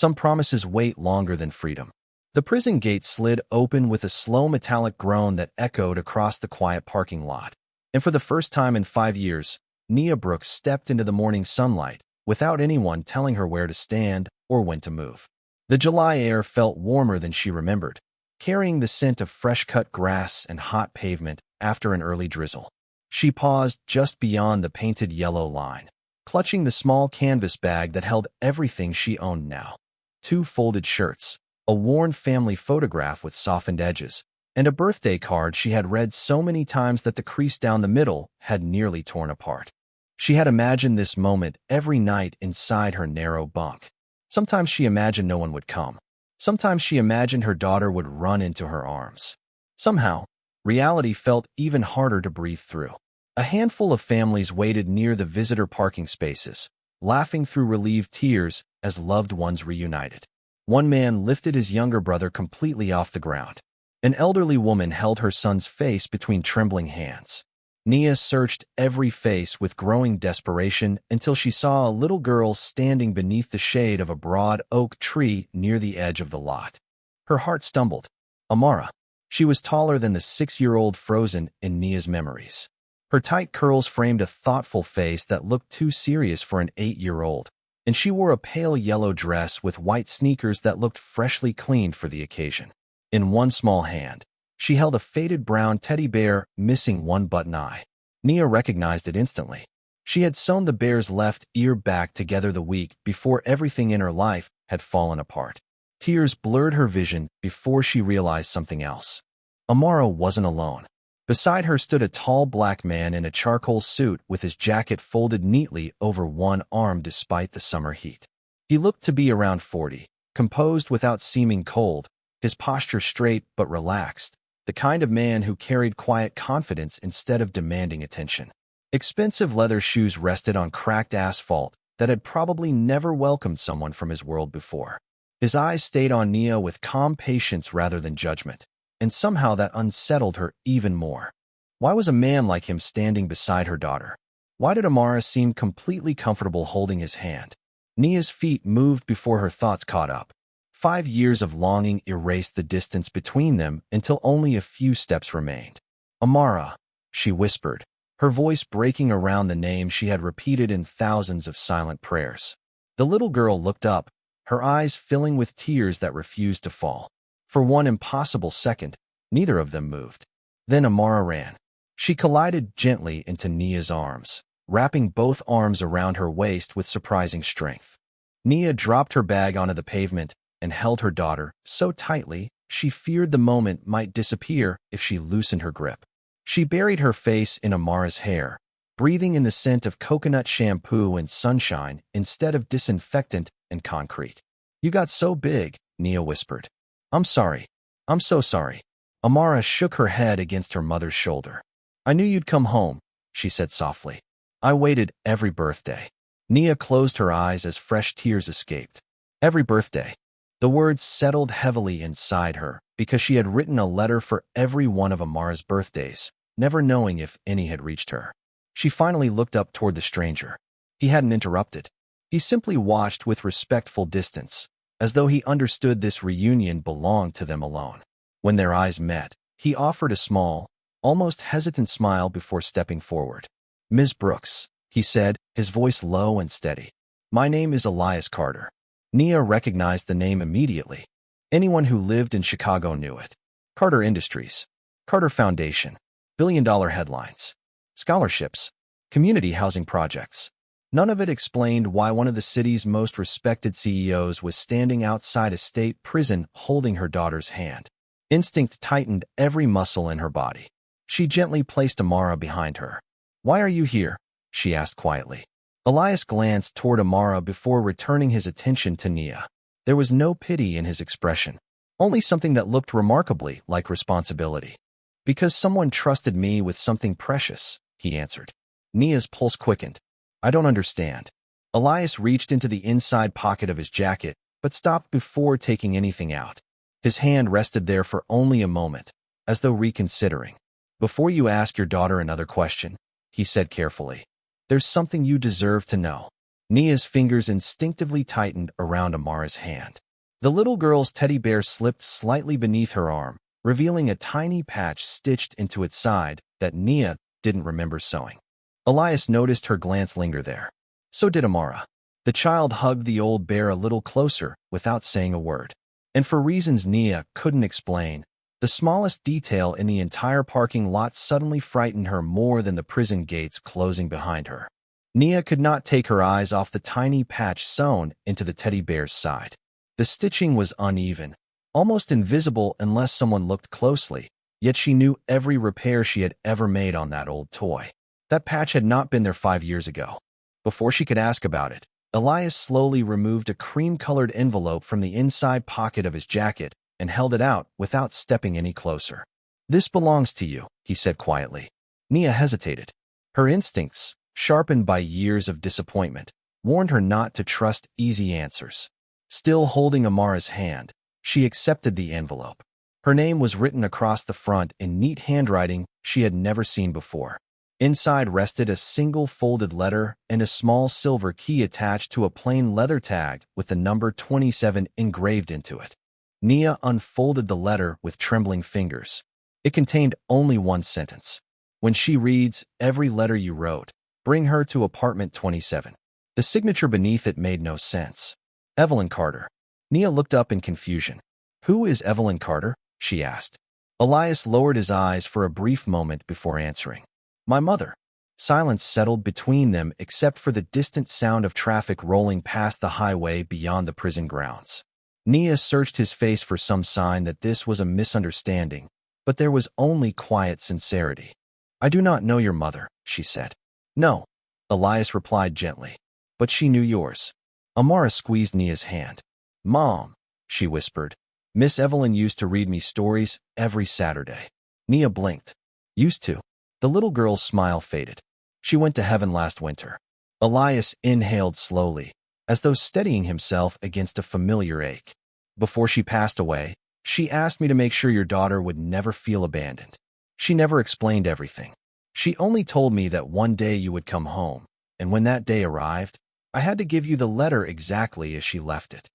Some promises wait longer than freedom. The prison gate slid open with a slow metallic groan that echoed across the quiet parking lot. And for the first time in 5 years, Nia Brooks stepped into the morning sunlight without anyone telling her where to stand or when to move. The July air felt warmer than she remembered, carrying the scent of fresh-cut grass and hot pavement after an early drizzle. She paused just beyond the painted yellow line, clutching the small canvas bag that held everything she owned now. 2 folded shirts, a worn family photograph with softened edges, and a birthday card she had read so many times that the crease down the middle had nearly torn apart. She had imagined this moment every night inside her narrow bunk. Sometimes she imagined no one would come. Sometimes she imagined her daughter would run into her arms. Somehow, reality felt even harder to breathe through. A handful of families waited near the visitor parking spaces, laughing through relieved tears as loved ones reunited. One man lifted his younger brother completely off the ground. An elderly woman held her son's face between trembling hands. Nia searched every face with growing desperation until she saw a little girl standing beneath the shade of a broad oak tree near the edge of the lot. Her heart stumbled. Amara. She was taller than the 6-year-old frozen in Nia's memories. Her tight curls framed a thoughtful face that looked too serious for an 8-year-old, and she wore a pale yellow dress with white sneakers that looked freshly cleaned for the occasion. In one small hand, she held a faded brown teddy bear missing one button eye. Nia recognized it instantly. She had sewn the bear's left ear back together the week before everything in her life had fallen apart. Tears blurred her vision before she realized something else. Amara wasn't alone. Beside her stood a tall black man in a charcoal suit with his jacket folded neatly over one arm despite the summer heat. He looked to be around 40, composed without seeming cold, his posture straight but relaxed, the kind of man who carried quiet confidence instead of demanding attention. Expensive leather shoes rested on cracked asphalt that had probably never welcomed someone from his world before. His eyes stayed on Nia with calm patience rather than judgment, and somehow that unsettled her even more. Why was a man like him standing beside her daughter? Why did Amara seem completely comfortable holding his hand? Nia's feet moved before her thoughts caught up. 5 years of longing erased the distance between them until only a few steps remained. Amara, she whispered, her voice breaking around the name she had repeated in thousands of silent prayers. The little girl looked up, her eyes filling with tears that refused to fall. For one impossible second, neither of them moved. Then Amara ran. She collided gently into Nia's arms, wrapping both arms around her waist with surprising strength. Nia dropped her bag onto the pavement and held her daughter so tightly she feared the moment might disappear if she loosened her grip. She buried her face in Amara's hair, breathing in the scent of coconut shampoo and sunshine instead of disinfectant and concrete. "You got so big," Nia whispered. "I'm sorry. I'm so sorry." Amara shook her head against her mother's shoulder. "I knew you'd come home," she said softly. "I waited every birthday." Nia closed her eyes as fresh tears escaped. Every birthday. The words settled heavily inside her because she had written a letter for every one of Amara's birthdays, never knowing if any had reached her. She finally looked up toward the stranger. He hadn't interrupted. He simply watched with respectful distance, as though he understood this reunion belonged to them alone. When their eyes met, he offered a small, almost hesitant smile before stepping forward. "Ms. Brooks," he said, his voice low and steady. "My name is Elias Carter." Nia recognized the name immediately. Anyone who lived in Chicago knew it. Carter Industries, Carter Foundation, billion-dollar headlines, scholarships, community housing projects. None of it explained why one of the city's most respected CEOs was standing outside a state prison holding her daughter's hand. Instinct tightened every muscle in her body. She gently placed Amara behind her. "Why are you here?" she asked quietly. Elias glanced toward Amara before returning his attention to Nia. There was no pity in his expression, only something that looked remarkably like responsibility. "Because someone trusted me with something precious," he answered. Nia's pulse quickened. "I don't understand." Elias reached into the inside pocket of his jacket, but stopped before taking anything out. His hand rested there for only a moment, as though reconsidering. "Before you ask your daughter another question," he said carefully, "there's something you deserve to know." Nia's fingers instinctively tightened around Amara's hand. The little girl's teddy bear slipped slightly beneath her arm, revealing a tiny patch stitched into its side that Nia didn't remember sewing. Elias noticed her glance linger there. So did Amara. The child hugged the old bear a little closer without saying a word. And for reasons Nia couldn't explain, the smallest detail in the entire parking lot suddenly frightened her more than the prison gates closing behind her. Nia could not take her eyes off the tiny patch sewn into the teddy bear's side. The stitching was uneven, almost invisible unless someone looked closely, yet she knew every repair she had ever made on that old toy. That patch had not been there 5 years ago. Before she could ask about it, Elias slowly removed a cream-colored envelope from the inside pocket of his jacket and held it out without stepping any closer. "This belongs to you," he said quietly. Nia hesitated. Her instincts, sharpened by years of disappointment, warned her not to trust easy answers. Still holding Amara's hand, she accepted the envelope. Her name was written across the front in neat handwriting she had never seen before. Inside rested a single folded letter and a small silver key attached to a plain leather tag with the number 27 engraved into it. Nia unfolded the letter with trembling fingers. It contained only one sentence. "When she reads every letter you wrote, bring her to apartment 27. The signature beneath it made no sense. Evelyn Carter. Nia looked up in confusion. "Who is Evelyn Carter?" she asked. Elias lowered his eyes for a brief moment before answering. "My mother." Silence settled between them except for the distant sound of traffic rolling past the highway beyond the prison grounds. Nia searched his face for some sign that this was a misunderstanding, but there was only quiet sincerity. "I do not know your mother," she said. "No," Elias replied gently, "but she knew yours." Amara squeezed Nia's hand. "Mom," she whispered, "Miss Evelyn used to read me stories every Saturday." Nia blinked. "Used to?" The little girl's smile faded. "She went to heaven last winter." Elias inhaled slowly, as though steadying himself against a familiar ache. "Before she passed away, she asked me to make sure your daughter would never feel abandoned. She never explained everything. She only told me that one day you would come home, and when that day arrived, I had to give you the letter exactly as she left it."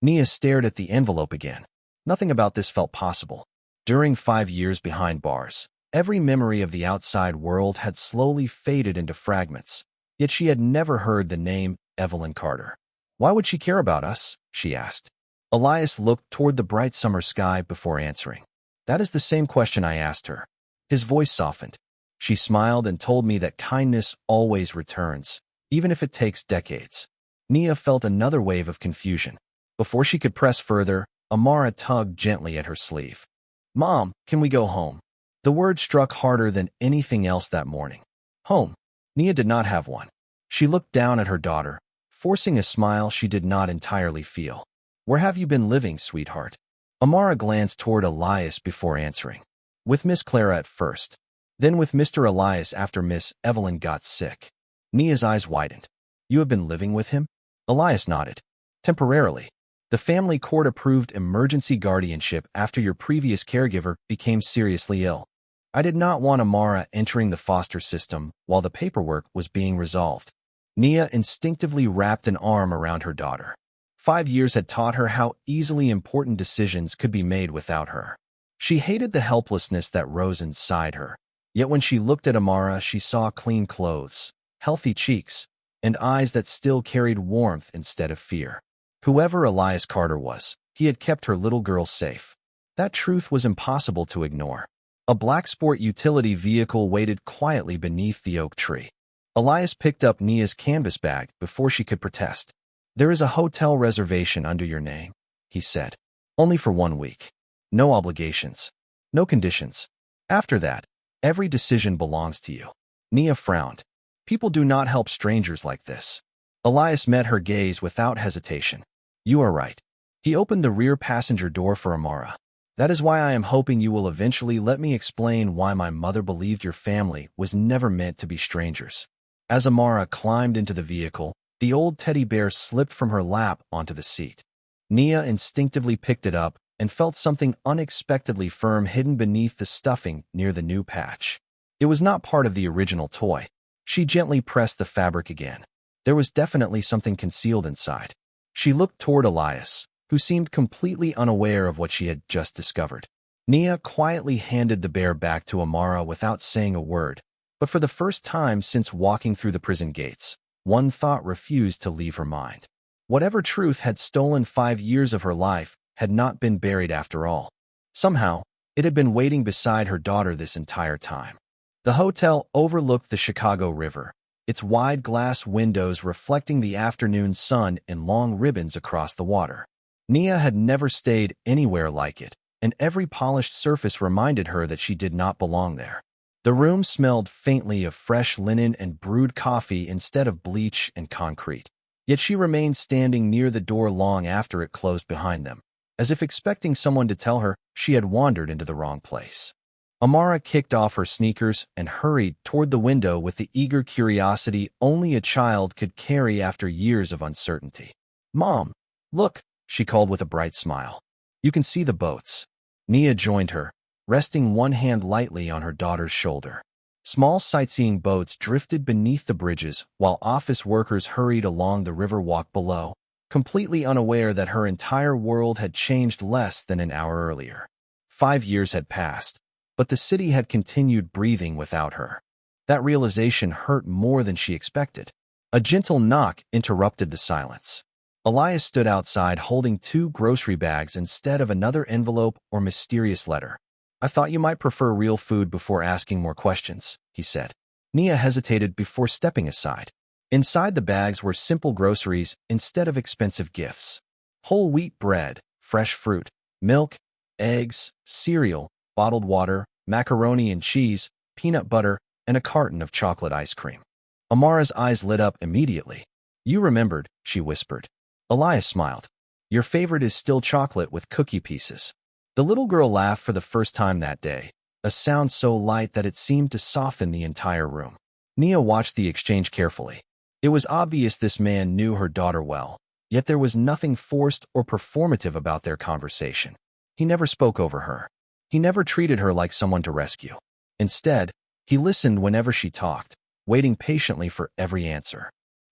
Nia stared at the envelope again. Nothing about this felt possible. During 5 years behind bars, every memory of the outside world had slowly faded into fragments, yet she had never heard the name Evelyn Carter. "Why would she care about us?" she asked. Elias looked toward the bright summer sky before answering. "That is the same question I asked her." His voice softened. "She smiled and told me that kindness always returns, even if it takes decades." Nia felt another wave of confusion. Before she could press further, Amara tugged gently at her sleeve. "Mom, can we go home?" The word struck harder than anything else that morning. Home. Nia did not have one. She looked down at her daughter, forcing a smile she did not entirely feel. "Where have you been living, sweetheart?" Amara glanced toward Elias before answering. "With Miss Clara at first, then with Mr. Elias after Miss Evelyn got sick." Nia's eyes widened. "You have been living with him?" Elias nodded. "Temporarily. The family court approved emergency guardianship after your previous caregiver became seriously ill. I did not want Amara entering the foster system while the paperwork was being resolved." Nia instinctively wrapped an arm around her daughter. 5 years had taught her how easily important decisions could be made without her. She hated the helplessness that rose inside her. Yet when she looked at Amara, she saw clean clothes, healthy cheeks, and eyes that still carried warmth instead of fear. Whoever Elias Carter was, he had kept her little girl safe. That truth was impossible to ignore. A black sport utility vehicle waited quietly beneath the oak tree. Elias picked up Nia's canvas bag before she could protest. "There is a hotel reservation under your name," he said. "Only for 1 week. No obligations. No conditions. After that, every decision belongs to you." Nia frowned. "People do not help strangers like this." Elias met her gaze without hesitation. "You are right." He opened the rear passenger door for Amara. "That is why I am hoping you will eventually let me explain why my mother believed your family was never meant to be strangers." As Amara climbed into the vehicle, the old teddy bear slipped from her lap onto the seat. Nia instinctively picked it up and felt something unexpectedly firm hidden beneath the stuffing near the new patch. It was not part of the original toy. She gently pressed the fabric again. There was definitely something concealed inside. She looked toward Elias, who seemed completely unaware of what she had just discovered. Nia quietly handed the bear back to Amara without saying a word, but for the first time since walking through the prison gates, one thought refused to leave her mind. Whatever truth had stolen 5 years of her life had not been buried after all. Somehow, it had been waiting beside her daughter this entire time. The hotel overlooked the Chicago River, its wide glass windows reflecting the afternoon sun in long ribbons across the water. Nia had never stayed anywhere like it, and every polished surface reminded her that she did not belong there. The room smelled faintly of fresh linen and brewed coffee instead of bleach and concrete. Yet she remained standing near the door long after it closed behind them, as if expecting someone to tell her she had wandered into the wrong place. Amara kicked off her sneakers and hurried toward the window with the eager curiosity only a child could carry after years of uncertainty. "Mom, look," she called with a bright smile. "You can see the boats." Nia joined her, resting one hand lightly on her daughter's shoulder. Small sightseeing boats drifted beneath the bridges while office workers hurried along the river walk below, completely unaware that her entire world had changed less than an hour earlier. 5 years had passed, but the city had continued breathing without her. That realization hurt more than she expected. A gentle knock interrupted the silence. Elias stood outside holding 2 grocery bags instead of another envelope or mysterious letter. "I thought you might prefer real food before asking more questions," he said. Nia hesitated before stepping aside. Inside the bags were simple groceries instead of expensive gifts. Whole wheat bread, fresh fruit, milk, eggs, cereal, bottled water, macaroni and cheese, peanut butter, and a carton of chocolate ice cream. Amara's eyes lit up immediately. "You remembered," she whispered. Elias smiled. "Your favorite is still chocolate with cookie pieces." The little girl laughed for the first time that day, a sound so light that it seemed to soften the entire room. Nia watched the exchange carefully. It was obvious this man knew her daughter well, yet there was nothing forced or performative about their conversation. He never spoke over her. He never treated her like someone to rescue. Instead, he listened whenever she talked, waiting patiently for every answer.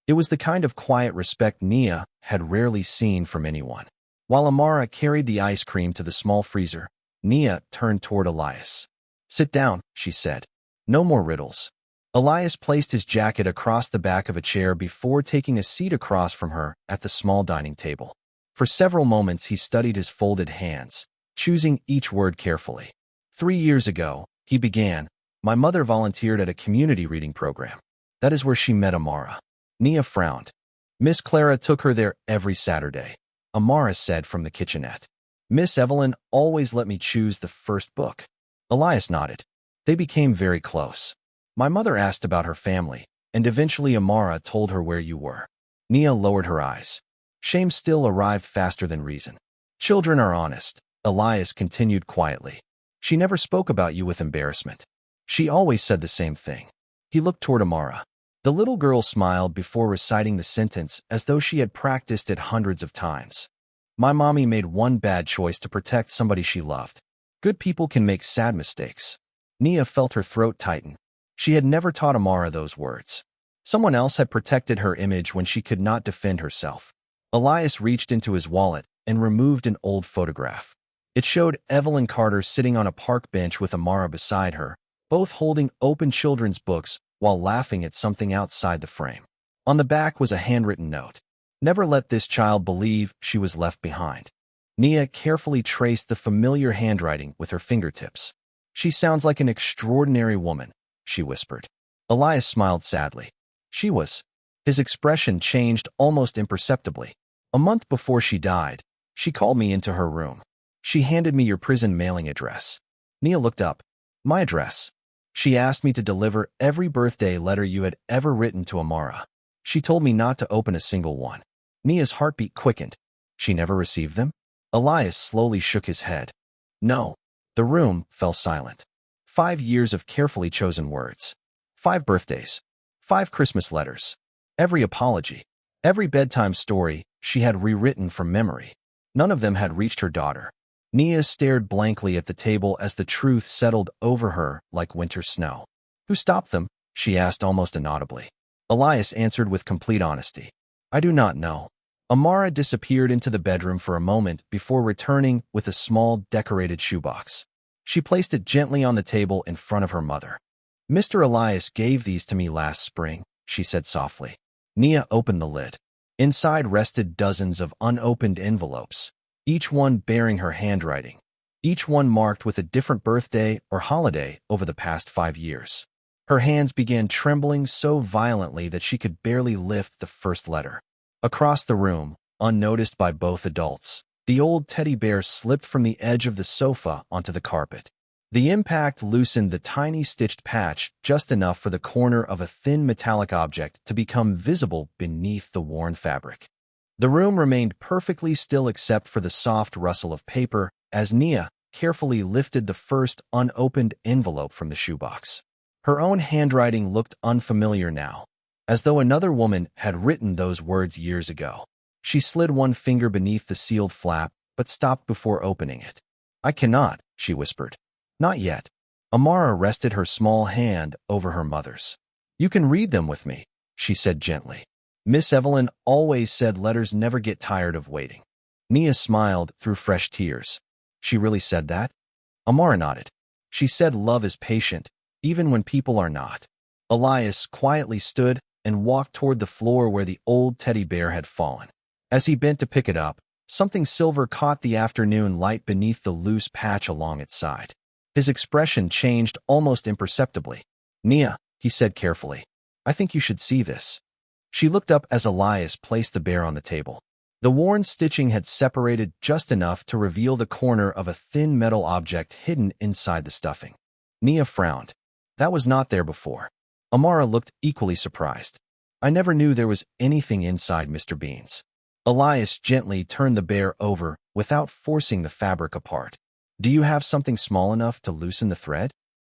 It was the kind of quiet respect Nia had rarely seen from anyone. While Amara carried the ice cream to the small freezer, Nia turned toward Elias. "Sit down," she said. "No more riddles." Elias placed his jacket across the back of a chair before taking a seat across from her at the small dining table. For several moments he studied his folded hands, choosing each word carefully. 3 years ago, he began, "My mother volunteered at a community reading program. That is where she met Amara." Nia frowned. "Miss Clara took her there every Saturday," Amara said from the kitchenette. "Miss Evelyn always let me choose the first book." Elias nodded. They became very close. "My mother asked about her family, and eventually Amara told her where you were." Nia lowered her eyes. Shame still arrived faster than reason. "Children are honest," Elias continued quietly. "She never spoke about you with embarrassment. She always said the same thing." He looked toward Amara. The little girl smiled before reciting the sentence as though she had practiced it hundreds of times. "My mommy made one bad choice to protect somebody she loved. Good people can make sad mistakes." Nia felt her throat tighten. She had never taught Amara those words. Someone else had protected her image when she could not defend herself. Elias reached into his wallet and removed an old photograph. It showed Evelyn Carter sitting on a park bench with Amara beside her, both holding open children's books while laughing at something outside the frame. On the back was a handwritten note. "Never let this child believe she was left behind." Nia carefully traced the familiar handwriting with her fingertips. "She sounds like an extraordinary woman," she whispered. Elias smiled sadly. "She was." His expression changed almost imperceptibly. "A month before she died, she called me into her room. She handed me your prison mailing address." Nia looked up. "My address?" "She asked me to deliver every birthday letter you had ever written to Amara. She told me not to open a single one." Nia's heartbeat quickened. "She never received them?" Elias slowly shook his head. "No." The room fell silent. 5 years of carefully chosen words. 5 birthdays. 5 Christmas letters. Every apology. Every bedtime story she had rewritten from memory. None of them had reached her daughter. Nia stared blankly at the table as the truth settled over her like winter snow. "Who stopped them?" she asked almost inaudibly. Elias answered with complete honesty. I do not know. Amara disappeared into the bedroom for a moment before returning with a small decorated shoebox. She placed it gently on the table in front of her mother. Mr. Elias gave these to me last spring, she said softly. Nia opened the lid. Inside rested dozens of unopened envelopes, each one bearing her handwriting, each one marked with a different birthday or holiday over the past 5 years. Her hands began trembling so violently that she could barely lift the first letter. Across the room, unnoticed by both adults, the old teddy bear slipped from the edge of the sofa onto the carpet. The impact loosened the tiny stitched patch just enough for the corner of a thin metallic object to become visible beneath the worn fabric. The room remained perfectly still except for the soft rustle of paper as Nia carefully lifted the first unopened envelope from the shoebox. Her own handwriting looked unfamiliar now, as though another woman had written those words years ago. She slid one finger beneath the sealed flap, but stopped before opening it. I cannot, she whispered. Not yet. Amara rested her small hand over her mother's. You can read them with me, she said gently. Miss Evelyn always said letters never get tired of waiting. Nia smiled through fresh tears. She really said that? Amara nodded. She said love is patient, even when people are not. Elias quietly stood and walked toward the floor where the old teddy bear had fallen. As he bent to pick it up, something silver caught the afternoon light beneath the loose patch along its side. His expression changed almost imperceptibly. Nia, he said carefully, I think you should see this. She looked up as Elias placed the bear on the table. The worn stitching had separated just enough to reveal the corner of a thin metal object hidden inside the stuffing. Nia frowned. That was not there before. Amara looked equally surprised. I never knew there was anything inside Mr. Bean's. Elias gently turned the bear over without forcing the fabric apart. Do you have something small enough to loosen the thread?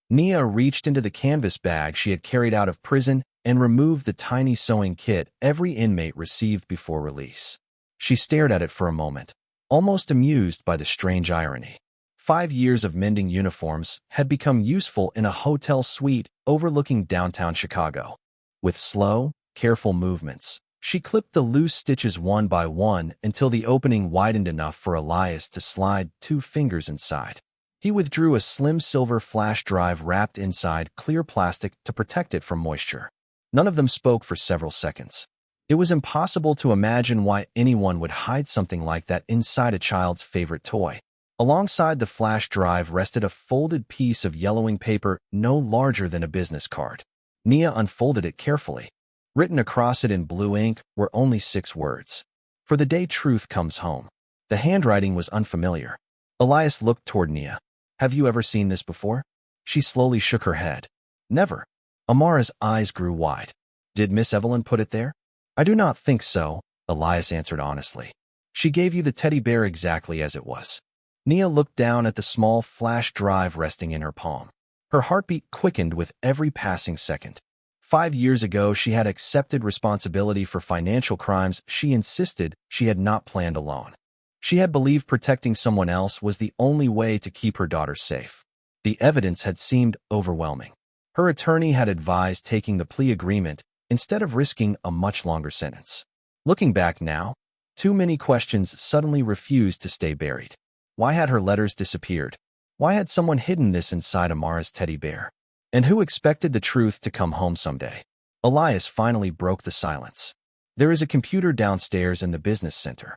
Nia reached into the canvas bag she had carried out of prison and removed the tiny sewing kit every inmate received before release. She stared at it for a moment, almost amused by the strange irony. 5 years of mending uniforms had become useful in a hotel suite overlooking downtown Chicago. With slow, careful movements, she clipped the loose stitches one by one until the opening widened enough for Elias to slide 2 fingers inside. He withdrew a slim silver flash drive wrapped inside clear plastic to protect it from moisture. None of them spoke for several seconds. It was impossible to imagine why anyone would hide something like that inside a child's favorite toy. Alongside the flash drive rested a folded piece of yellowing paper no larger than a business card. Nia unfolded it carefully. Written across it in blue ink were only 6 words. For the day truth comes home. The handwriting was unfamiliar. Elias looked toward Nia. Have you ever seen this before? She slowly shook her head. Never. Amara's eyes grew wide. Did Miss Evelyn put it there? I do not think so, Elias answered honestly. She gave you the teddy bear exactly as it was. Nia looked down at the small flash drive resting in her palm. Her heartbeat quickened with every passing second. 5 years ago, she had accepted responsibility for financial crimes she insisted she had not planned alone. She had believed protecting someone else was the only way to keep her daughter safe. The evidence had seemed overwhelming. Her attorney had advised taking the plea agreement instead of risking a much longer sentence. Looking back now, too many questions suddenly refused to stay buried. Why had her letters disappeared? Why had someone hidden this inside Amara's teddy bear? And who expected the truth to come home someday? Elias finally broke the silence. There is a computer downstairs in the business center.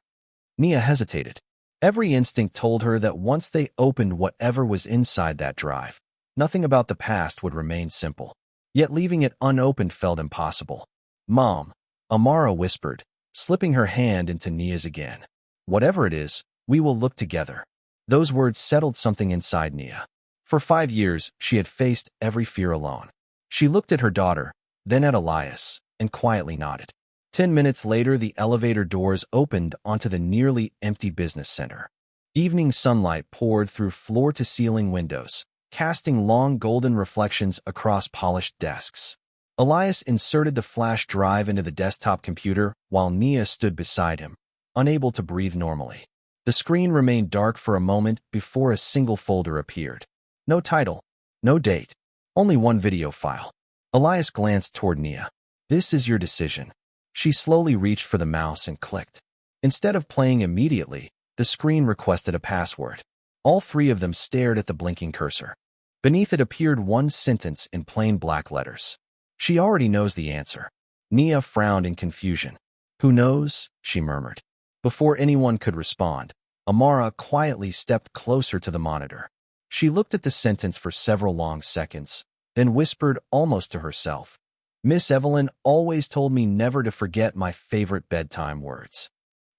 Nia hesitated. Every instinct told her that once they opened whatever was inside that drive, nothing about the past would remain simple. Yet leaving it unopened felt impossible. Mom, Amara whispered, slipping her hand into Nia's again. Whatever it is, we will look together. Those words settled something inside Nia. For 5 years, she had faced every fear alone. She looked at her daughter, then at Elias, and quietly nodded. 10 minutes later, the elevator doors opened onto the nearly empty business center. Evening sunlight poured through floor-to-ceiling windows, casting long golden reflections across polished desks. Elias inserted the flash drive into the desktop computer while Nia stood beside him, unable to breathe normally. The screen remained dark for a moment before a single folder appeared. No title, no date, only one video file. Elias glanced toward Nia. This is your decision. She slowly reached for the mouse and clicked. Instead of playing immediately, the screen requested a password. All three of them stared at the blinking cursor. Beneath it appeared one sentence in plain black letters. She already knows the answer. Nia frowned in confusion. Who knows? She murmured. Before anyone could respond, Amara quietly stepped closer to the monitor. She looked at the sentence for several long seconds, then whispered almost to herself, Miss Evelyn always told me never to forget my favorite bedtime words.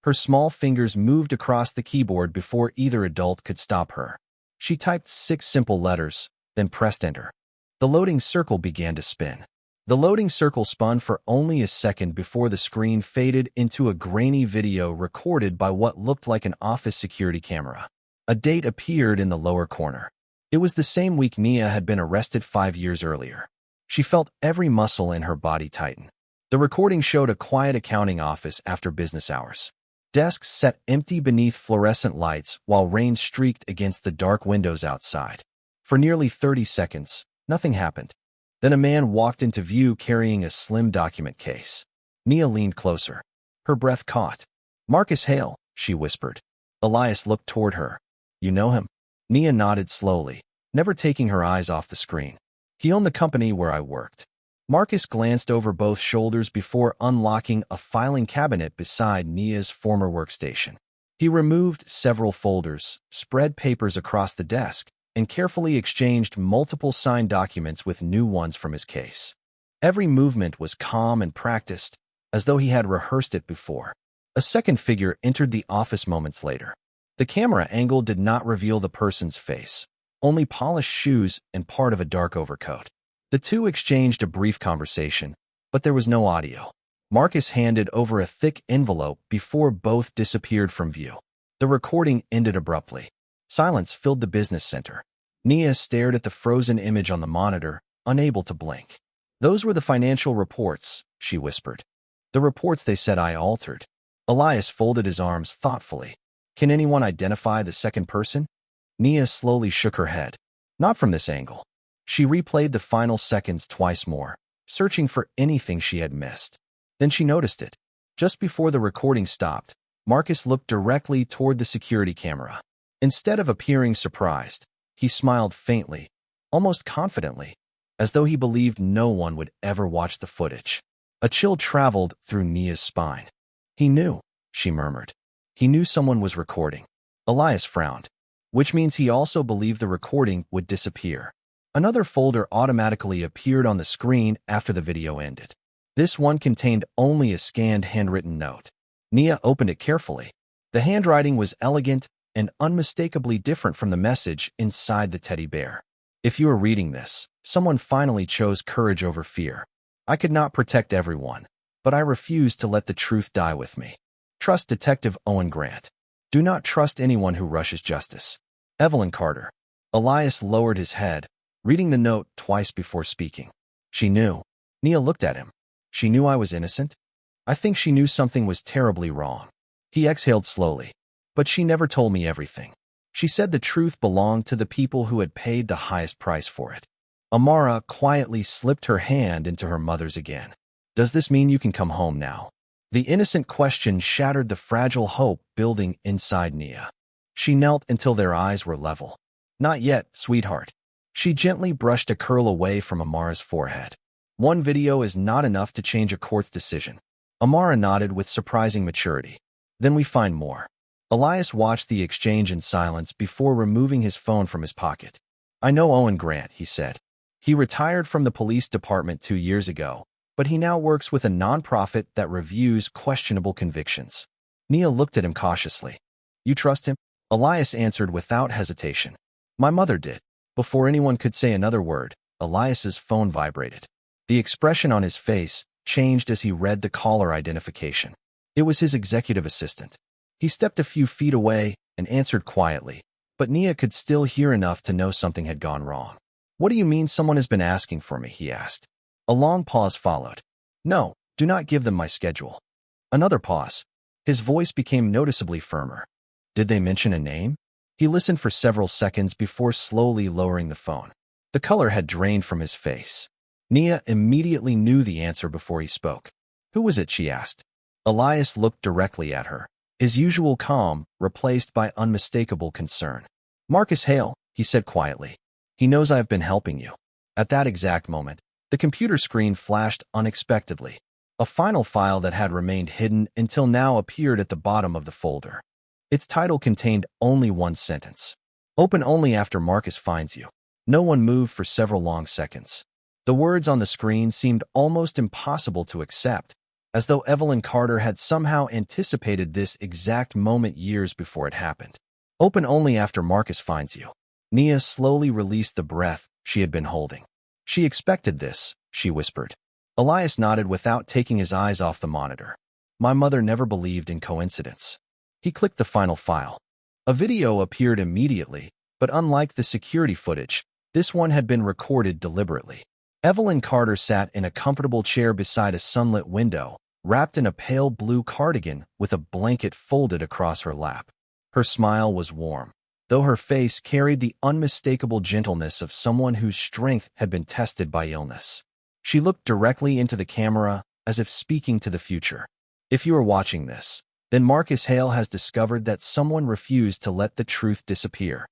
Her small fingers moved across the keyboard before either adult could stop her. She typed 6 simple letters, then pressed enter. The loading circle began to spin. The loading circle spun for only a second before the screen faded into a grainy video recorded by what looked like an office security camera. A date appeared in the lower corner. It was the same week Nia had been arrested 5 years earlier. She felt every muscle in her body tighten. The recording showed a quiet accounting office after business hours. Desks sat empty beneath fluorescent lights while rain streaked against the dark windows outside. For nearly 30 seconds, nothing happened. Then a man walked into view carrying a slim document case. Nia leaned closer. Her breath caught. Marcus Hale, she whispered. Elias looked toward her. You know him? Nia nodded slowly, never taking her eyes off the screen. He owned the company where I worked. Marcus glanced over both shoulders before unlocking a filing cabinet beside Nia's former workstation. He removed several folders, spread papers across the desk, and carefully exchanged multiple signed documents with new ones from his case. Every movement was calm and practiced, as though he had rehearsed it before. A second figure entered the office moments later. The camera angle did not reveal the person's face, only polished shoes and part of a dark overcoat. The two exchanged a brief conversation, but there was no audio. Marcus handed over a thick envelope before both disappeared from view. The recording ended abruptly. Silence filled the business center. Nia stared at the frozen image on the monitor, unable to blink. Those were the financial reports, she whispered. The reports they said I altered. Elias folded his arms thoughtfully. Can anyone identify the second person? Nia slowly shook her head. Not from this angle. She replayed the final seconds twice more, searching for anything she had missed. Then she noticed it. Just before the recording stopped, Marcus looked directly toward the security camera. Instead of appearing surprised, he smiled faintly, almost confidently, as though he believed no one would ever watch the footage. A chill traveled through Nia's spine. He knew, she murmured. He knew someone was recording. Elias frowned, which means he also believed the recording would disappear. Another folder automatically appeared on the screen after the video ended. This one contained only a scanned handwritten note. Nia opened it carefully. The handwriting was elegant and unmistakably different from the message inside the teddy bear. If you are reading this, someone finally chose courage over fear. I could not protect everyone, but I refuse to let the truth die with me. Trust Detective Owen Grant. Do not trust anyone who rushes justice. Evelyn Carter. Elias lowered his head, reading the note twice before speaking. She knew. Nia looked at him. She knew I was innocent. I think she knew something was terribly wrong. He exhaled slowly. But she never told me everything. She said the truth belonged to the people who had paid the highest price for it. Amara quietly slipped her hand into her mother's again. Does this mean you can come home now? The innocent question shattered the fragile hope building inside Nia. She knelt until their eyes were level. Not yet, sweetheart. She gently brushed a curl away from Amara's forehead. One video is not enough to change a court's decision. Amara nodded with surprising maturity. Then we find more. Elias watched the exchange in silence before removing his phone from his pocket. I know Owen Grant, he said. He retired from the police department 2 years ago, but he now works with a nonprofit that reviews questionable convictions. Nia looked at him cautiously. You trust him? Elias answered without hesitation. My mother did. Before anyone could say another word, Elias's phone vibrated. The expression on his face changed as he read the caller identification. It was his executive assistant. He stepped a few feet away and answered quietly, but Nia could still hear enough to know something had gone wrong. What do you mean someone has been asking for me? He asked. A long pause followed. No, do not give them my schedule. Another pause. His voice became noticeably firmer. Did they mention a name? He listened for several seconds before slowly lowering the phone. The color had drained from his face. Nia immediately knew the answer before he spoke. Who was it, she asked. Elias looked directly at her, his usual calm replaced by unmistakable concern. Marcus Hale, he said quietly. He knows I have been helping you. At that exact moment, the computer screen flashed unexpectedly. A final file that had remained hidden until now appeared at the bottom of the folder. Its title contained only one sentence. Open only after Marcus finds you. No one moved for several long seconds. The words on the screen seemed almost impossible to accept, as though Evelyn Carter had somehow anticipated this exact moment years before it happened. Open only after Marcus finds you. Nia slowly released the breath she had been holding. She expected this, she whispered. Elias nodded without taking his eyes off the monitor. My mother never believed in coincidence. He clicked the final file. A video appeared immediately, but unlike the security footage, this one had been recorded deliberately. Evelyn Carter sat in a comfortable chair beside a sunlit window, wrapped in a pale blue cardigan with a blanket folded across her lap. Her smile was warm, though her face carried the unmistakable gentleness of someone whose strength had been tested by illness. She looked directly into the camera, as if speaking to the future. If you are watching this, then Marcus Hale has discovered that someone refused to let the truth disappear.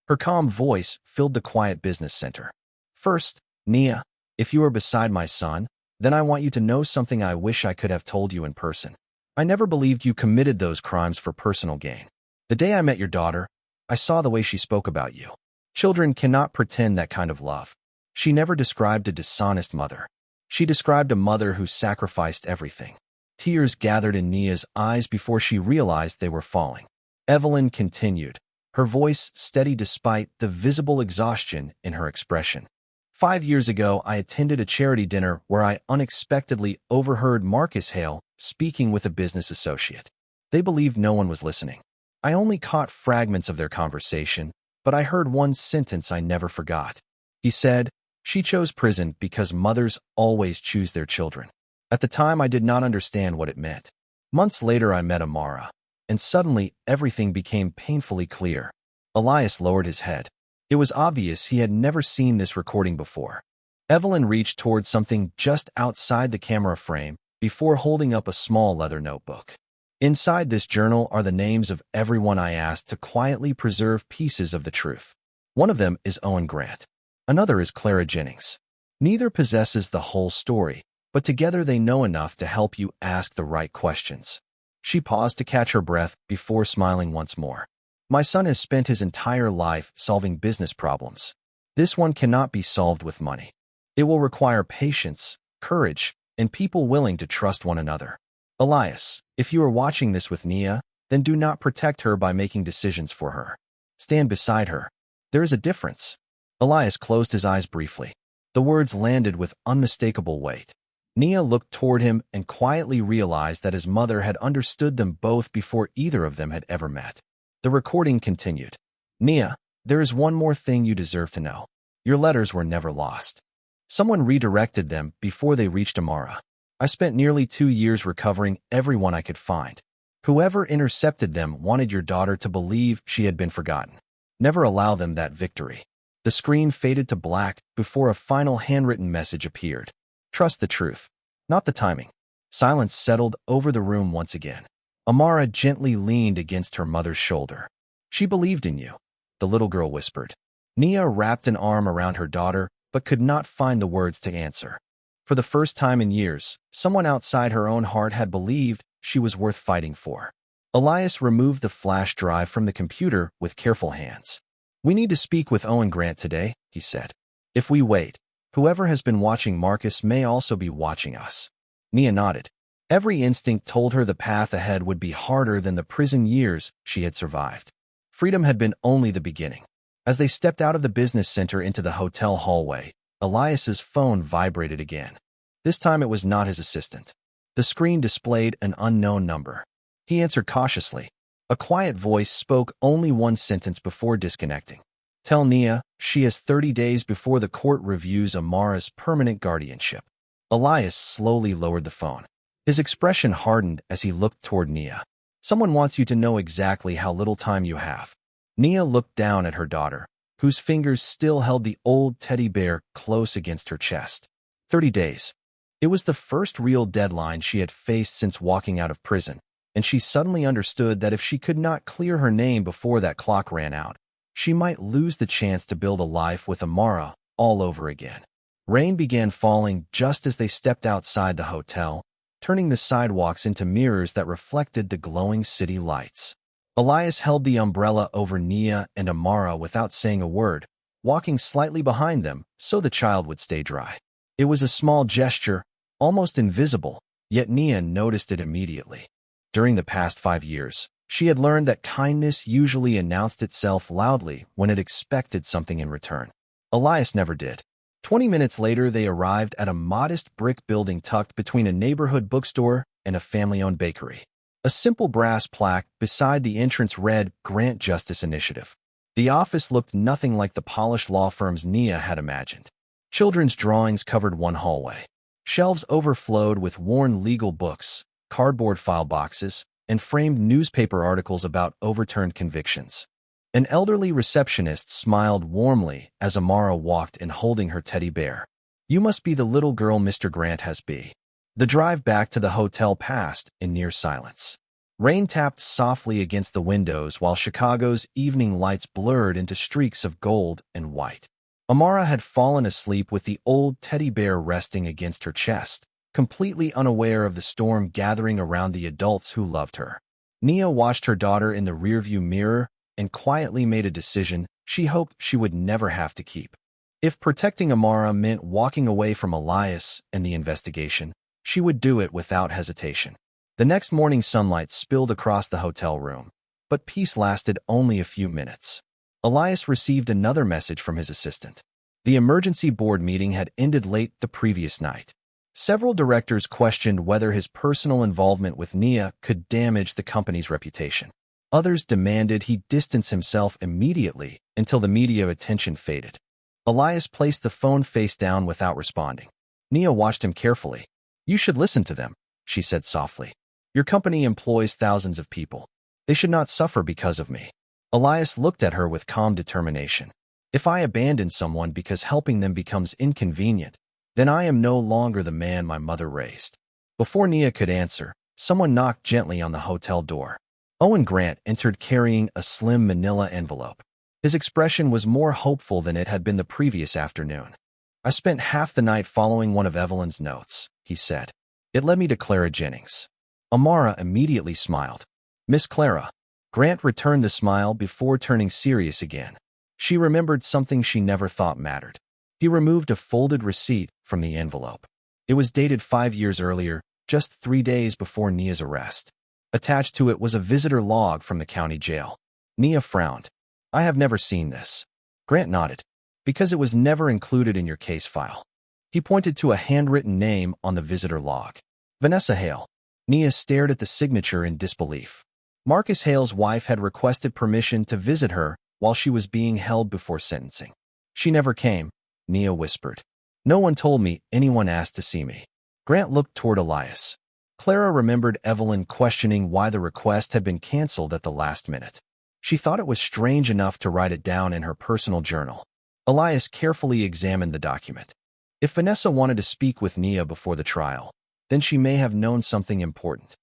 Her calm voice filled the quiet business center. First, Nia, if you are beside my son, then I want you to know something I wish I could have told you in person. I never believed you committed those crimes for personal gain. The day I met your daughter, I saw the way she spoke about you. Children cannot pretend that kind of love. She never described a dishonest mother. She described a mother who sacrificed everything. Tears gathered in Nia's eyes before she realized they were falling. Evelyn continued, her voice steady despite the visible exhaustion in her expression. 5 years ago, I attended a charity dinner where I unexpectedly overheard Marcus Hale speaking with a business associate. They believed no one was listening. I only caught fragments of their conversation, but I heard one sentence I never forgot. He said, "She chose prison because mothers always choose their children." At the time, I did not understand what it meant. Months later, I met Amara, and suddenly everything became painfully clear. Elias lowered his head. It was obvious he had never seen this recording before. Evelyn reached toward something just outside the camera frame before holding up a small leather notebook. Inside this journal are the names of everyone I asked to quietly preserve pieces of the truth. One of them is Owen Grant. Another is Clara Jennings. Neither possesses the whole story, but together they know enough to help you ask the right questions. She paused to catch her breath before smiling once more. My son has spent his entire life solving business problems. This one cannot be solved with money. It will require patience, courage, and people willing to trust one another. Elias, if you are watching this with Nia, then do not protect her by making decisions for her. Stand beside her. There is a difference. Elias closed his eyes briefly. The words landed with unmistakable weight. Nia looked toward him and quietly realized that his mother had understood them both before either of them had ever met. The recording continued. Nia, there is one more thing you deserve to know. Your letters were never lost. Someone redirected them before they reached Amara. I spent nearly 2 years recovering everyone I could find. Whoever intercepted them wanted your daughter to believe she had been forgotten. Never allow them that victory. The screen faded to black before a final handwritten message appeared. Trust the truth, not the timing. Silence settled over the room once again. Amara gently leaned against her mother's shoulder. She believed in you, the little girl whispered. Nia wrapped an arm around her daughter, but could not find the words to answer. For the first time in years, someone outside her own heart had believed she was worth fighting for. Elias removed the flash drive from the computer with careful hands. We need to speak with Owen Grant today, he said. If we wait, whoever has been watching Marcus may also be watching us. Nia nodded. Every instinct told her the path ahead would be harder than the prison years she had survived. Freedom had been only the beginning. As they stepped out of the business center into the hotel hallway, Elias's phone vibrated again. This time it was not his assistant. The screen displayed an unknown number. He answered cautiously. A quiet voice spoke only one sentence before disconnecting. Tell Nia she has 30 days before the court reviews Amara's permanent guardianship. Elias slowly lowered the phone. His expression hardened as he looked toward Nia. Someone wants you to know exactly how little time you have. Nia looked down at her daughter, whose fingers still held the old teddy bear close against her chest. 30 days. It was the first real deadline she had faced since walking out of prison, and she suddenly understood that if she could not clear her name before that clock ran out, she might lose the chance to build a life with Amara all over again. Rain began falling just as they stepped outside the hotel, turning the sidewalks into mirrors that reflected the glowing city lights. Elias held the umbrella over Nia and Amara without saying a word, walking slightly behind them so the child would stay dry. It was a small gesture, almost invisible, yet Nia noticed it immediately. During the past 5 years, she had learned that kindness usually announced itself loudly when it expected something in return. Elias never did. 20 minutes later, they arrived at a modest brick building tucked between a neighborhood bookstore and a family-owned bakery. A simple brass plaque beside the entrance read, "Grant Justice Initiative." The office looked nothing like the polished law firms Nia had imagined. Children's drawings covered one hallway. Shelves overflowed with worn legal books, cardboard file boxes, and framed newspaper articles about overturned convictions. An elderly receptionist smiled warmly as Amara walked in holding her teddy bear. "You must be the little girl Mr. Grant has be." The drive back to the hotel passed in near silence. Rain tapped softly against the windows while Chicago's evening lights blurred into streaks of gold and white. Amara had fallen asleep with the old teddy bear resting against her chest, completely unaware of the storm gathering around the adults who loved her. Nia watched her daughter in the rearview mirror and quietly made a decision she hoped she would never have to keep. If protecting Amara meant walking away from Elias and the investigation, she would do it without hesitation. The next morning, sunlight spilled across the hotel room, but peace lasted only a few minutes. Elias received another message from his assistant. The emergency board meeting had ended late the previous night. Several directors questioned whether his personal involvement with Nia could damage the company's reputation. Others demanded he distance himself immediately until the media attention faded. Elias placed the phone face down without responding. Nia watched him carefully. "You should listen to them," she said softly. "Your company employs thousands of people. They should not suffer because of me." Elias looked at her with calm determination. "If I abandon someone because helping them becomes inconvenient, then I am no longer the man my mother raised." Before Nia could answer, someone knocked gently on the hotel door. Owen Grant entered carrying a slim manila envelope. His expression was more hopeful than it had been the previous afternoon. "I spent half the night following one of Evelyn's notes," he said. "It led me to Clara Jennings." Amara immediately smiled. "Miss Clara." Grant returned the smile before turning serious again. She remembered something she never thought mattered. He removed a folded receipt from the envelope. It was dated 5 years earlier, just 3 days before Nia's arrest. Attached to it was a visitor log from the county jail. Nia frowned. "I have never seen this." Grant nodded. "Because it was never included in your case file." He pointed to a handwritten name on the visitor log. "Vanessa Hale." Nia stared at the signature in disbelief. Marcus Hale's wife had requested permission to visit her while she was being held before sentencing. "She never came," Nia whispered. "No one told me anyone asked to see me." Grant looked toward Elias. Clara remembered Evelyn questioning why the request had been canceled at the last minute. She thought it was strange enough to write it down in her personal journal. Elias carefully examined the document. If Vanessa wanted to speak with Nia before the trial, then she may have known something important.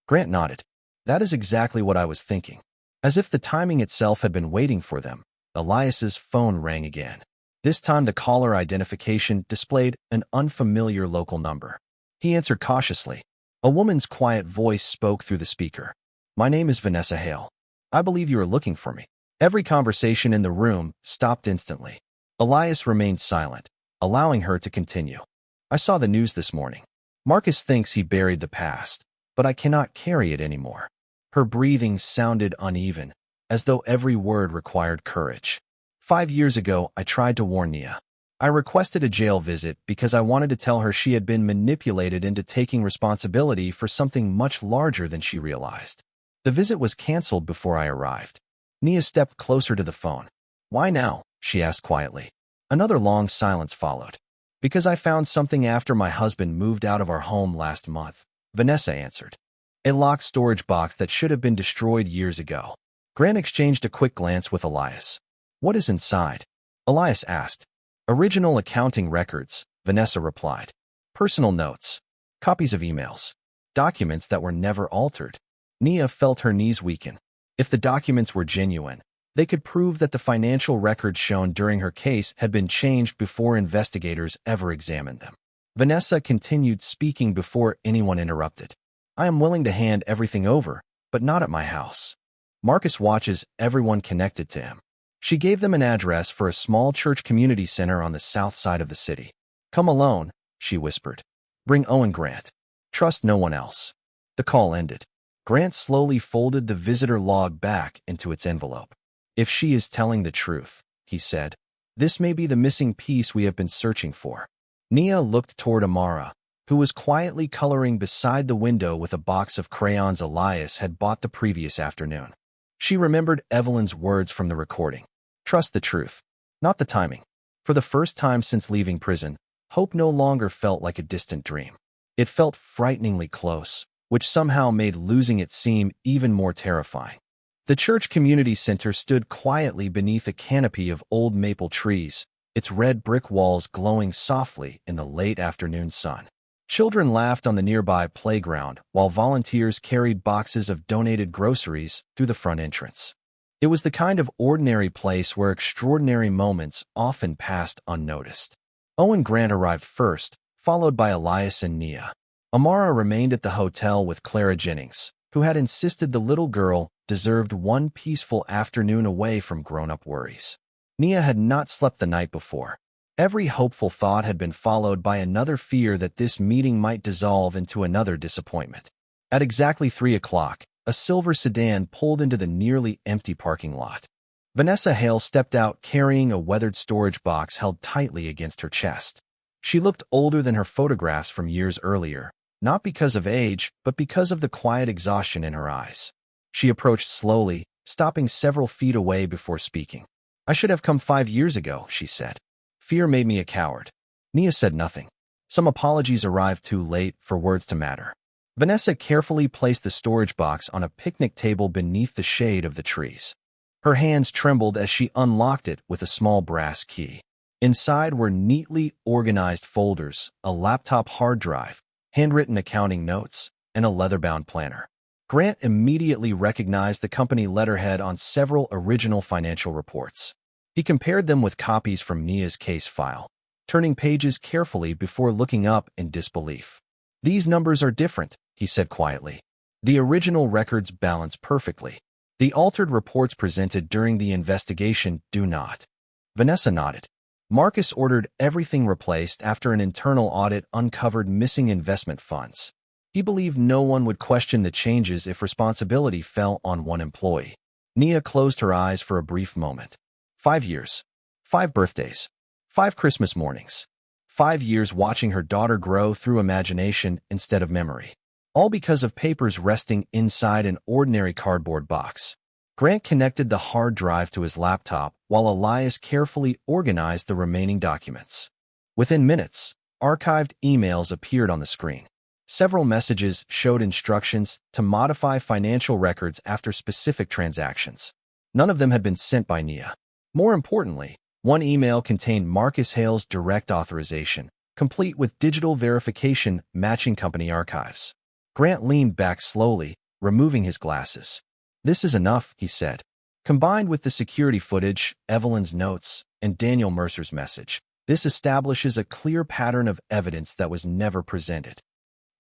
Grant nodded. "That is exactly what I was thinking." As if the timing itself had been waiting for them, Elias's phone rang again. This time the caller identification displayed an unfamiliar local number. He answered cautiously. A woman's quiet voice spoke through the speaker. "My name is Vanessa Hale. I believe you are looking for me." Every conversation in the room stopped instantly. Elias remained silent, allowing her to continue. "I saw the news this morning. Marcus thinks he buried the past, but I cannot carry it anymore." Her breathing sounded uneven, as though every word required courage. 5 years ago, I tried to warn Nia. I requested a jail visit because I wanted to tell her she had been manipulated into taking responsibility for something much larger than she realized. The visit was canceled before I arrived. Nia stepped closer to the phone. "Why now?" she asked quietly. Another long silence followed. "Because I found something after my husband moved out of our home last month," Vanessa answered. "A locked storage box that should have been destroyed years ago." Grant exchanged a quick glance with Elias. "What is inside?" Elias asked. "Original accounting records," Vanessa replied. Personal notes, copies of emails, documents that were never altered. Nia felt her knees weaken. If the documents were genuine, they could prove that the financial records shown during her case had been changed before investigators ever examined them. Vanessa continued speaking before anyone interrupted. I am willing to hand everything over, but not at my house. Marcus watches everyone connected to him. She gave them an address for a small church community center on the south side of the city. Come alone, she whispered. Bring Owen Grant. Trust no one else. The call ended. Grant slowly folded the visitor log back into its envelope. If she is telling the truth, he said, this may be the missing piece we have been searching for. Nia looked toward Amara, who was quietly coloring beside the window with a box of crayons Elias had bought the previous afternoon. She remembered Evelyn's words from the recording. Trust the truth, not the timing. For the first time since leaving prison, hope no longer felt like a distant dream. It felt frighteningly close, which somehow made losing it seem even more terrifying. The church community center stood quietly beneath a canopy of old maple trees, its red brick walls glowing softly in the late afternoon sun. Children laughed on the nearby playground while volunteers carried boxes of donated groceries through the front entrance. It was the kind of ordinary place where extraordinary moments often passed unnoticed. Owen Grant arrived first, followed by Elias and Nia. Amara remained at the hotel with Clara Jennings, who had insisted the little girl deserved one peaceful afternoon away from grown-up worries. Nia had not slept the night before. Every hopeful thought had been followed by another fear that this meeting might dissolve into another disappointment. At exactly 3 o'clock, a silver sedan pulled into the nearly empty parking lot. Vanessa Hale stepped out carrying a weathered storage box held tightly against her chest. She looked older than her photographs from years earlier, not because of age, but because of the quiet exhaustion in her eyes. She approached slowly, stopping several feet away before speaking. I should have come 5 years ago, she said. Fear made me a coward. Nia said nothing. Some apologies arrived too late for words to matter. Vanessa carefully placed the storage box on a picnic table beneath the shade of the trees. Her hands trembled as she unlocked it with a small brass key. Inside were neatly organized folders, a laptop hard drive, handwritten accounting notes, and a leather-bound planner. Grant immediately recognized the company letterhead on several original financial reports. He compared them with copies from Nia's case file, turning pages carefully before looking up in disbelief. These numbers are different, he said quietly. The original records balance perfectly. The altered reports presented during the investigation do not. Vanessa nodded. Marcus ordered everything replaced after an internal audit uncovered missing investment funds. He believed no one would question the changes if responsibility fell on one employee. Nia closed her eyes for a brief moment. 5 years. 5 birthdays. 5 Christmas mornings. 5 years watching her daughter grow through imagination instead of memory. All because of papers resting inside an ordinary cardboard box. Grant connected the hard drive to his laptop while Elias carefully organized the remaining documents. Within minutes, archived emails appeared on the screen. Several messages showed instructions to modify financial records after specific transactions. None of them had been sent by Nia. More importantly, one email contained Marcus Hale's direct authorization, complete with digital verification matching company archives. Grant leaned back slowly, removing his glasses. This is enough, he said. Combined with the security footage, Evelyn's notes, and Daniel Mercer's message, this establishes a clear pattern of evidence that was never presented.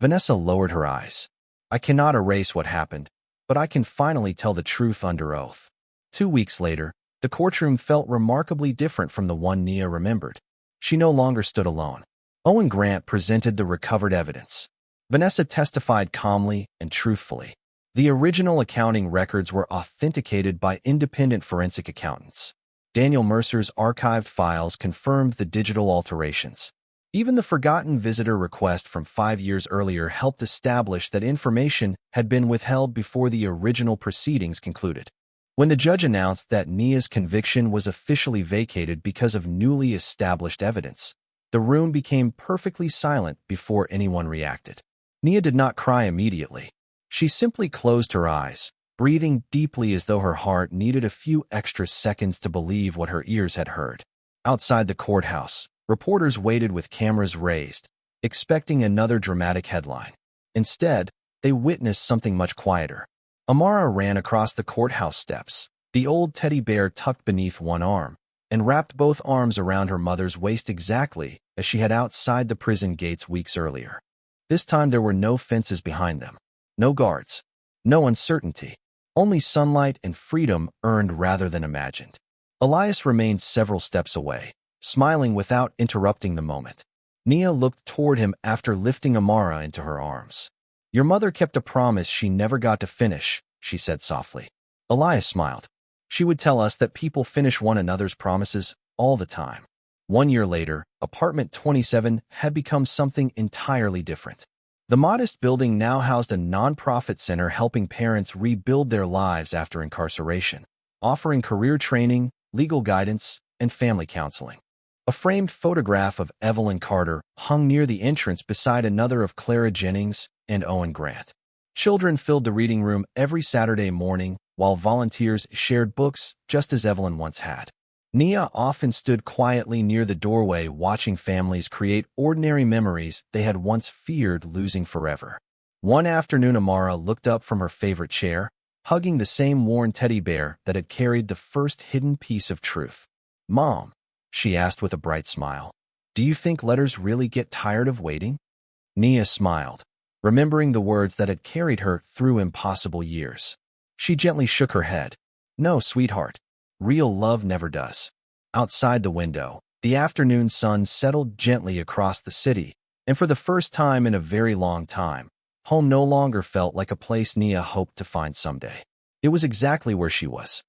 Vanessa lowered her eyes. I cannot erase what happened, but I can finally tell the truth under oath. 2 weeks later, the courtroom felt remarkably different from the one Nia remembered. She no longer stood alone. Owen Grant presented the recovered evidence. Vanessa testified calmly and truthfully. The original accounting records were authenticated by independent forensic accountants. Daniel Mercer's archived files confirmed the digital alterations. Even the forgotten visitor request from 5 years earlier helped establish that information had been withheld before the original proceedings concluded. When the judge announced that Nia's conviction was officially vacated because of newly established evidence, the room became perfectly silent before anyone reacted. Nia did not cry immediately. She simply closed her eyes, breathing deeply as though her heart needed a few extra seconds to believe what her ears had heard. Outside the courthouse, reporters waited with cameras raised, expecting another dramatic headline. Instead, they witnessed something much quieter. Amara ran across the courthouse steps, the old teddy bear tucked beneath one arm, and wrapped both arms around her mother's waist exactly as she had outside the prison gates weeks earlier. This time there were no fences behind them, no guards, no uncertainty, only sunlight and freedom earned rather than imagined. Elias remained several steps away, smiling without interrupting the moment. Nia looked toward him after lifting Amara into her arms. "Your mother kept a promise she never got to finish," she said softly. Elias smiled. "She would tell us that people finish one another's promises all the time." 1 year later, apartment 27 had become something entirely different. The modest building now housed a nonprofit center helping parents rebuild their lives after incarceration, offering career training, legal guidance, and family counseling. A framed photograph of Evelyn Carter hung near the entrance beside another of Clara Jennings and Owen Grant. Children filled the reading room every Saturday morning, while volunteers shared books just as Evelyn once had. Nia often stood quietly near the doorway watching families create ordinary memories they had once feared losing forever. One afternoon, Amara looked up from her favorite chair, hugging the same worn teddy bear that had carried the first hidden piece of truth. "Mom," she asked with a bright smile, "do you think letters really get tired of waiting?" Nia smiled, remembering the words that had carried her through impossible years. She gently shook her head. "No, sweetheart. Real love never does." Outside the window, the afternoon sun settled gently across the city, and for the first time in a very long time, home no longer felt like a place Nia hoped to find someday. It was exactly where she was,